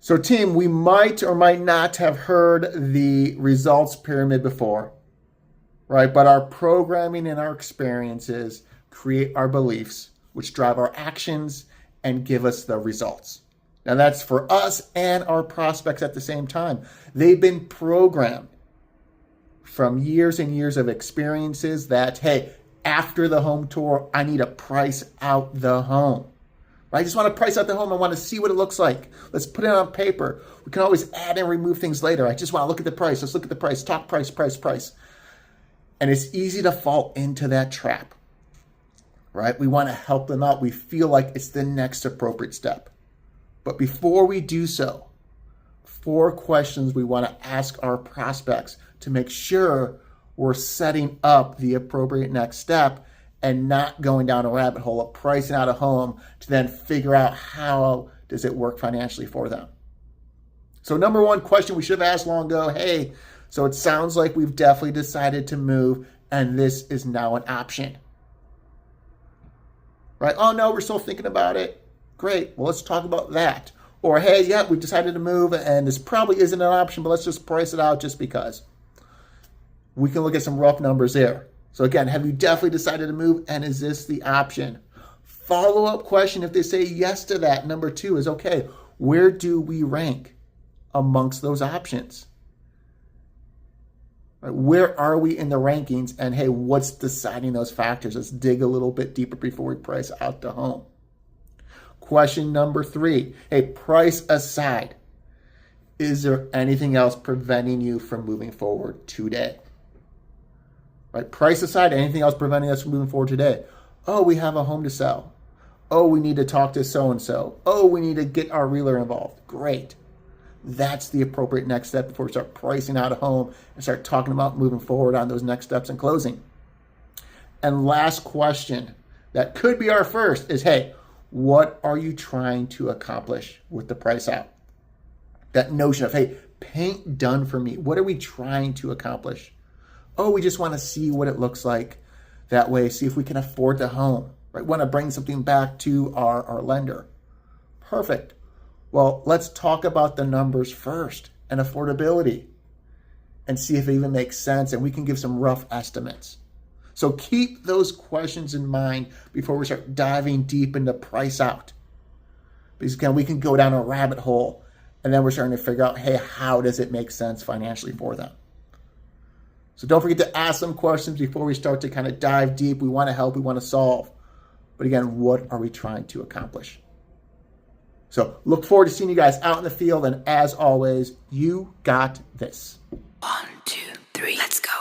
So team, we might or might not have heard the results pyramid before, right? But our programming and our experiences create our beliefs, which drive our actions and give us the results. Now that's for us and our prospects at the same time. They've been programmed from years and years of experiences that, hey, after the home tour, I need to price out the home. I just want to price out the home. I want to see what it looks like. Let's put it on paper. We can always add and remove things later. I just want to look at the price. Let's look at the price. Talk price, price, price. And it's easy to fall into that trap, right? We want to help them out. We feel like it's the next appropriate step. But before we do so, 4 questions we want to ask our prospects to make sure we're setting up the appropriate next step and not going down a rabbit hole of pricing out a home to then figure out how does it work financially for them. So number 1 question we should have asked long ago, hey, so it sounds like we've definitely decided to move and this is now an option. Right? Oh no, we're still thinking about it. Great, well let's talk about that. Or hey, yeah, we decided to move and this probably isn't an option, but let's just price it out just because. We can look at some rough numbers there. So again, have you definitely decided to move and is this the option? Follow-up question, if they say yes to that, number 2 is, okay, where do we rank amongst those options? Right, where are we in the rankings? And hey, what's deciding those factors? Let's dig a little bit deeper before we price out the home. Question number 3, hey, price aside, is there anything else preventing you from moving forward today? Right? Price aside, anything else preventing us from moving forward today? Oh, we have a home to sell. Oh, we need to talk to so-and-so. Oh, we need to get our realtor involved. Great. That's the appropriate next step before we start pricing out a home and start talking about moving forward on those next steps and closing. And last question, that could be our first, is, hey, what are you trying to accomplish with the price out? That notion of, hey, paint done for me. What are we trying to accomplish? Oh, we just want to see what it looks like. That way, see if we can afford the home. Right? Want to bring something back to our lender. Perfect. Well, let's talk about the numbers first and affordability and see if it even makes sense and we can give some rough estimates. So keep those questions in mind before we start diving deep into price out. Because again, we can go down a rabbit hole and then we're starting to figure out, hey, how does it make sense financially for them? So don't forget to ask some questions before we start to kind of dive deep. We want to help, we want to solve. But again, what are we trying to accomplish? So look forward to seeing you guys out in the field. And as always, you got this. 1, 2, 3, let's go.